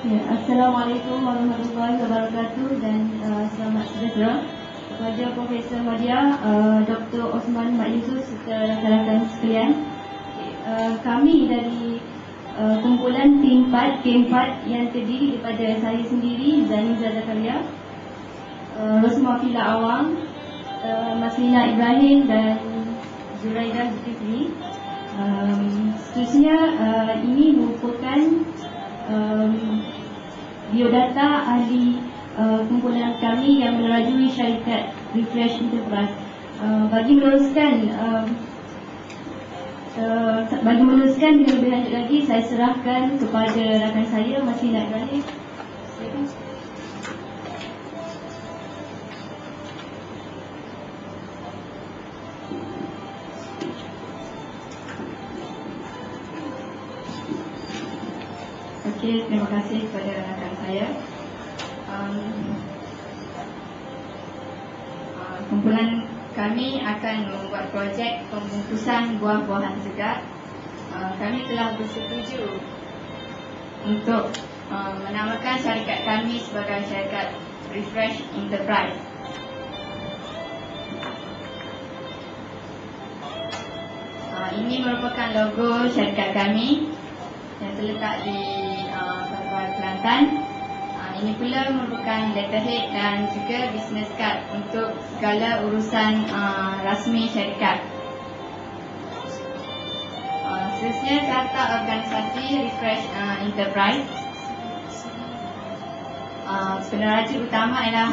Ya, Assalamualaikum warahmatullahi wabarakatuh dan selamat sejahtera kepada Profesor Madia, Dr. Osman Mak Yusuf serta rakan-rakan sekalian. Kami dari kumpulan tim 4, K4 yang terdiri daripada saya sendiri, Zaniza Zakaria, Rosmafila Awang, Maslina Ibrahim dan Zuraidah Zulkifli. Seterusnya ini merupakan biodata ahli kumpulan kami yang menerajui syarikat Refresh Enterprise. Bagi meneruskan dengan lebih lanjut lagi, saya serahkan kepada rakan saya, Maslina Ibrahim. Okey, terima kasih kepada rakan saya. Kumpulan kami akan membuat projek pembungkusan buah-buahan segar. Kami telah bersetuju untuk menamakan syarikat kami sebagai syarikat Refresh Enterprise. Ini merupakan logo syarikat kami yang terletak di Kelantan. Ini pula merupakan letterhead dan juga business card untuk segala urusan rasmi syarikat. Seterusnya, carta organisasi Refresh Enterprise. Peneraja utama ialah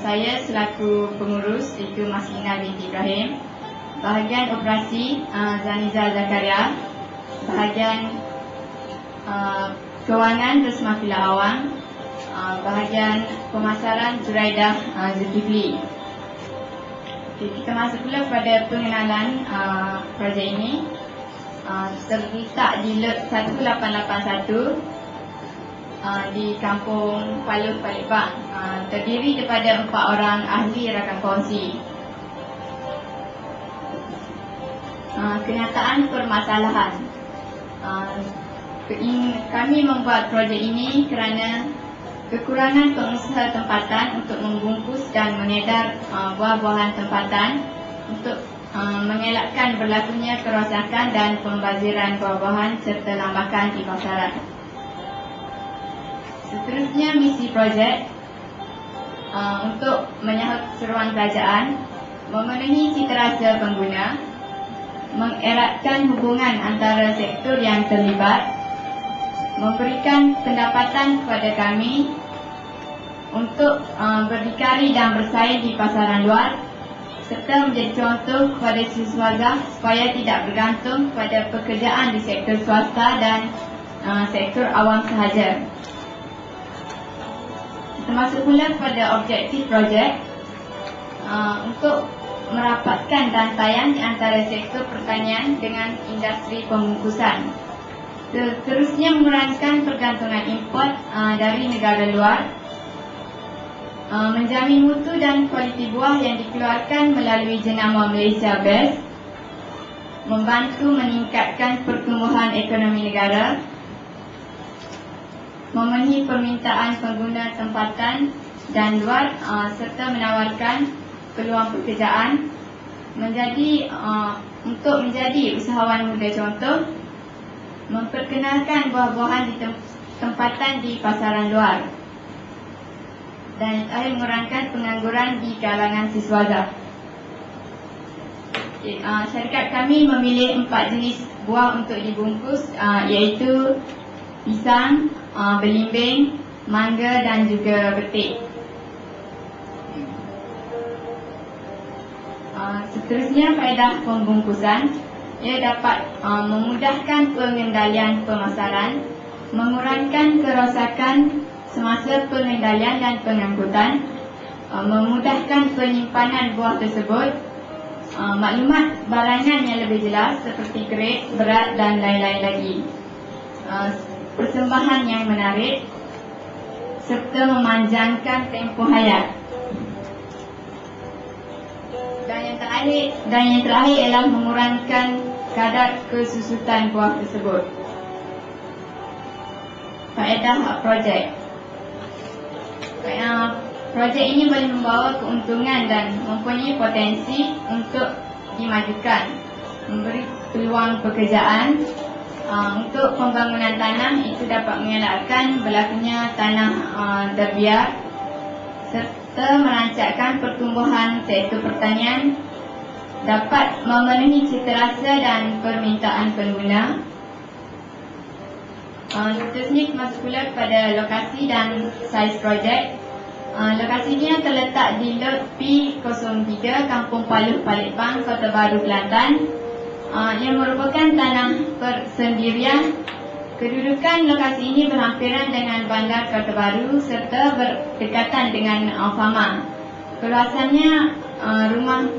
saya selaku pengurus, iaitu Maslina binti Ibrahim. Bahagian operasi Zaniza Zakaria. Bahagian kewangan Rosmafila Awang. Bahagian pemasaran Zuraidah Zulkifli. Kita masuk pula pada pengenalan projek ini. Terletak di lot 1881 di Kampung Paluh, Palembang. Terdiri daripada 4 orang ahli rakan kongsi. Kenyataan permasalahan. Kami membuat projek ini kerana kekurangan pengusaha tempatan untuk membungkus dan mengedar buah-buahan tempatan untuk mengelakkan berlakunya kerosakan dan pembaziran buah-buahan serta lambakan di pasaran. Seterusnya, misi projek untuk menyahut seruan kerajaan, memenuhi citarasa pengguna, mengeratkan hubungan antara sektor yang terlibat, memberikan pendapatan kepada kami untuk berdikari dan bersaing di pasaran luar, serta menjadi contoh kepada siswaza supaya tidak bergantung pada pekerjaan di sektor swasta dan sektor awam sahaja. Termasuk pula pada objektif projek untuk merapatkan rantaian di antara sektor pertanian dengan industri pembungkusan. Seterusnya, mengurangkan pergantungan import dari negara luar, menjamin mutu dan kualiti buah yang dikeluarkan melalui jenama Malaysia Best, membantu meningkatkan pertumbuhan ekonomi negara, memenuhi permintaan pengguna tempatan dan luar, serta menawarkan peluang pekerjaan, untuk menjadi usahawan muda contoh, memperkenalkan buah-buahan di tempatan di pasaran luar, dan mengurangkan pengangguran di kalangan siswaza. Syarikat kami memilih 4 jenis buah untuk dibungkus, iaitu pisang, belimbing, mangga dan juga betik. Seterusnya, faedah pembungkusan. Ia dapat memudahkan pengendalian pemasaran, mengurangkan kerosakan semasa pengendalian dan pengangkutan, memudahkan penyimpanan buah tersebut, maklumat barangan yang lebih jelas seperti grade, berat dan lain-lain lagi, persembahan yang menarik, serta memanjangkan tempoh hayat. Dan yang terakhir ialah mengurangkan kadar kesusutan buah tersebut. faedah projek. Projek ini boleh membawa keuntungan dan mempunyai potensi untuk dimajukan, memberi peluang pekerjaan. Untuk pembangunan tanah itu dapat mengelakkan berlakunya tanah terbiar serta merancangkan pertumbuhan sektor pertanian, dapat memenuhi citarasa dan permintaan pengguna. Seterusnya masuk pula kepada lokasi dan saiz projek. Lokasinya terletak di Lot P03, Kampung Paluh, Palembang, Kota Baru, Kelantan, yang merupakan tanah persendirian. Kedudukan lokasi ini berhampiran dengan Bandar Kota Baru serta berdekatan dengan Fama. Keluasannya, rumah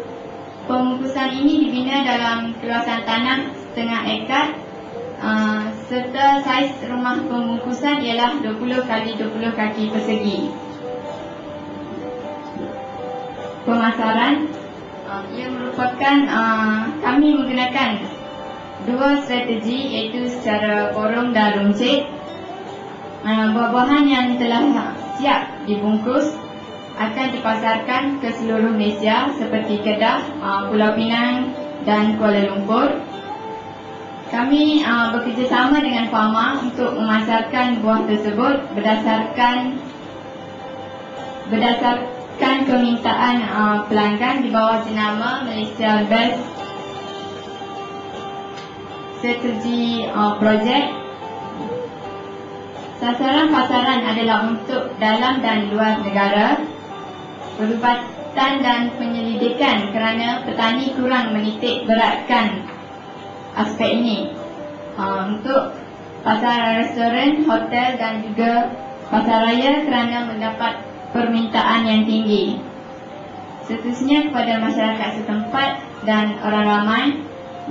pembungkusan ini dibina dalam keluasan tanah setengah ekar, serta saiz rumah pembungkusan ialah 20 x 20 kaki persegi. Pemasaran, ia merupakan kami menggunakan dua strategi, iaitu secara korong dan runcit. Buah-buahan yang telah siap dibungkus akan dipasarkan ke seluruh Malaysia seperti Kedah, Pulau Pinang dan Kuala Lumpur. Kami bekerjasama dengan Fama untuk memasarkan buah tersebut berdasarkan permintaan pelanggan di bawah jenama Malaysia Best Strategi Projek. Sasaran pasaran adalah untuk dalam dan luar negara. Perubatan dan penyelidikan kerana petani kurang menitik beratkan aspek ini. Untuk pasar restoran, hotel dan juga pasaraya kerana mendapat permintaan yang tinggi. Seterusnya kepada masyarakat setempat dan orang ramai,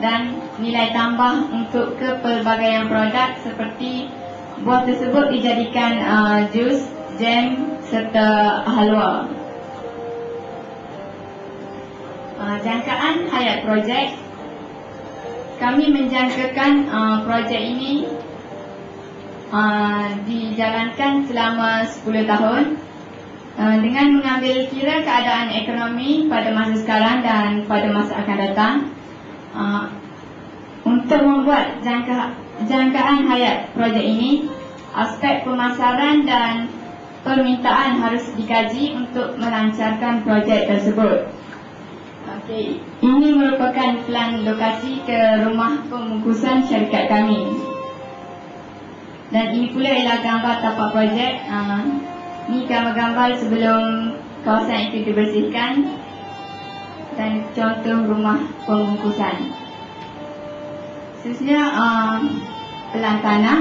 dan nilai tambah untuk kepelbagaian produk seperti buah tersebut dijadikan jus, jam serta halwa. Jangkaan hayat projek. Kami menjangkakan projek ini dijalankan selama 10 tahun dengan mengambil kira keadaan ekonomi pada masa sekarang dan pada masa akan datang. Untuk membuat jangkaan hayat projek ini, aspek pemasaran dan permintaan harus dikaji untuk melancarkan projek tersebut. Okey, ini merupakan plan lokasi ke rumah pembungkusan syarikat kami. Dan ini pula ialah gambar tapak projek. Ini gambar-gambar sebelum kawasan itu dibersihkan dan contoh rumah pembungkusan. Seterusnya pelan tanah.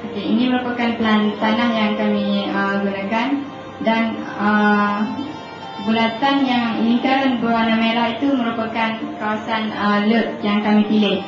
Okey, ini merupakan pelan tanah yang kami gunakan, dan bulatan yang lingkaran berwarna merah itu merupakan kawasan lot yang kami pilih.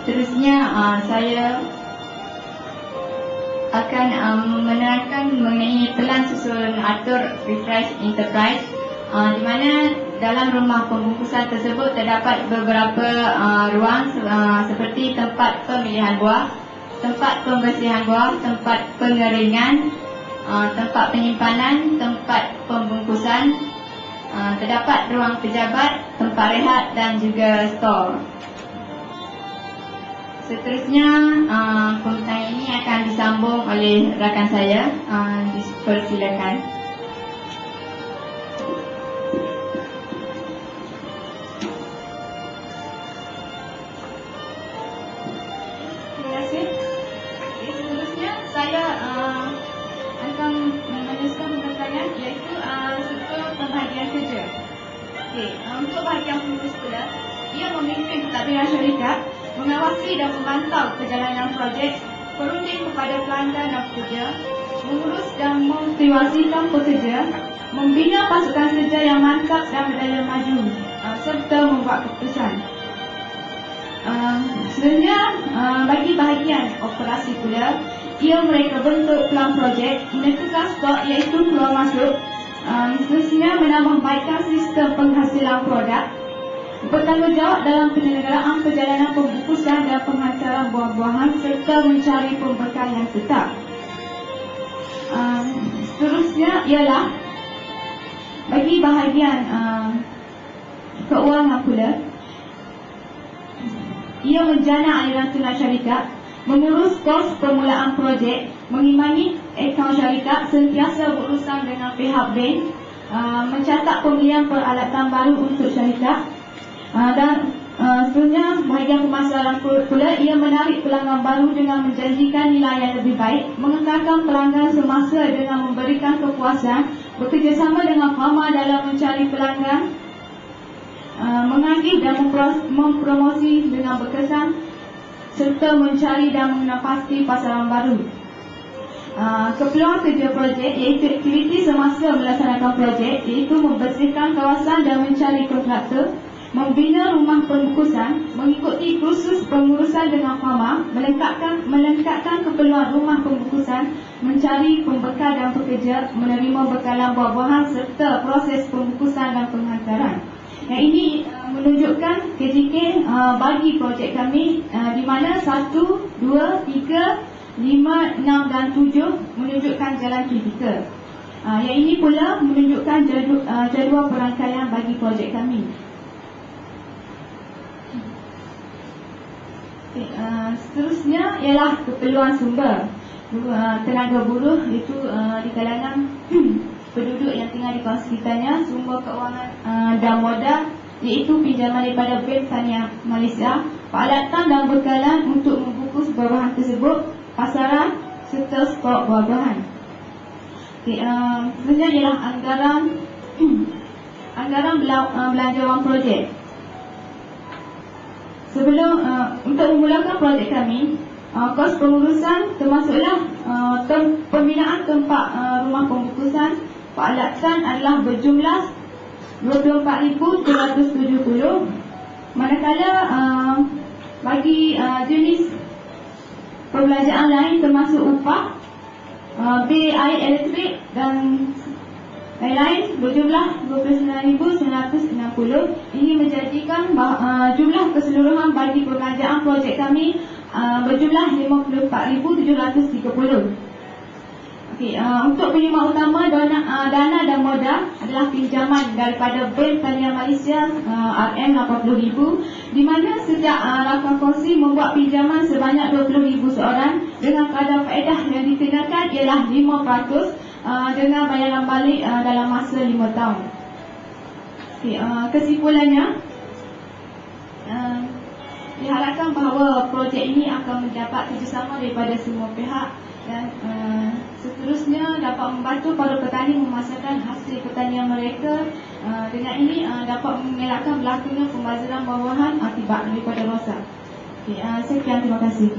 Seterusnya saya akan menerangkan mengenai pelan susun atur refresh enterprise, di mana dalam rumah pembungkusan tersebut terdapat beberapa ruang seperti tempat pemilihan buah, tempat pembersihan buah, tempat pengeringan, tempat penyimpanan, tempat pembungkusan, terdapat ruang pejabat, tempat rehat dan juga store. Seterusnya, pembincangan ini akan disambung oleh rakan saya. Dipersilakan. Terima kasih. Seterusnya, saya akan meneruskan pembincangan, iaitu struktur pembahagian kerja. Untuk bahagian pembungkus pula, ia memimpin pentadbiran syarikat, mengawasi dan memantau perjalanan projek, perunding kepada pelanggan dan pekerja, mengurus dan memprioritaskan pekerja, membina pasukan kerja yang mantap dan berdaya maju, serta membuat keputusan. Sebenarnya bagi bahagian operasi pula, ia mereka bentuk pelan projek, menentukan stok iaitu keluar masuk, seterusnya menambahbaikkan sistem penghasilan produk, bertanggungjawab dalam penyelenggaraan perjalanan pembungkusan dan penghantaran buah-buahan serta mencari pembekal yang tetap. Seterusnya ialah bagi bahagian keuangan pula, ia menjana aliran tunai syarikat, mengurus kos permulaan projek, mengimani akaun syarikat, sentiasa berurusan dengan pihak bank, mencatat pembelian peralatan baru untuk syarikat, dan seterusnya bahagian pemasaran pula, ia menarik pelanggan baru dengan menjanjikan nilai yang lebih baik, mengekalkan pelanggan semasa dengan memberikan kepuasan, bekerjasama dengan pharma dalam mencari pelanggan, mengagih dan mempromosi dengan berkesan, serta mencari dan mengenal pasti pasaran baru. Keperluan kerja projek iaitu aktiviti semasa melaksanakan projek, iaitu membersihkan kawasan dan mencari kontraktor, membina rumah pembungkusan, mengikuti kursus pengurusan dengan pharma, melengkapkan keperluan rumah pembungkusan, mencari pembekal dan pekerja, menerima bekalan buah-buahan serta proses pembungkusan dan penghantaran. Yang ini menunjukkan KJK bagi projek kami di mana 1, 2, 3, 5, 6 dan 7 menunjukkan jalan kritikal. Yang ini pula menunjukkan jadual perangkaian bagi projek kami. Seterusnya ialah keperluan sumber tenaga buruh, itu di kalangan penduduk yang tinggal di kawasan sekitarnya, sumber keuangan dan modal, iaitu pinjaman daripada Bank Taniah Malaysia, peralatan dan bekalan untuk membungkus buah-buahan tersebut, pasaran serta stok buah-buahan. Sebenarnya ialah anggaran belanja wang projek. Sebelum untuk memulakan projek kami, kos pengurusan termasuklah pembinaan tempat rumah pembungkusan, peralatan adalah berjumlah 24,270, manakala bagi jenis perbelanjaan lain termasuk upah, bil air elektrik dan lain-lain berjumlah 29,960. Ini menjadikan jumlah keseluruhan bagi perbelanjaan projek kami berjumlah 54,730. Untuk penyumbang utama dana dan modal adalah pinjaman daripada Bank Taniah Malaysia RM80,000, di mana setiap rakan kongsi membuat pinjaman sebanyak 20,000 seorang dengan kadar faedah yang dikenakan ialah 5% dengan bayaran balik dalam masa 5 tahun. Kesimpulannya, diharapkan bahawa projek ini akan mendapat kerjasama daripada semua pihak dan seterusnya dapat membantu para petani memasarkan hasil pertanian mereka. Dengan ini dapat mengelakkan berlakunya pembazaran buah-buahan akibat daripada rosak. Sekian, terima kasih.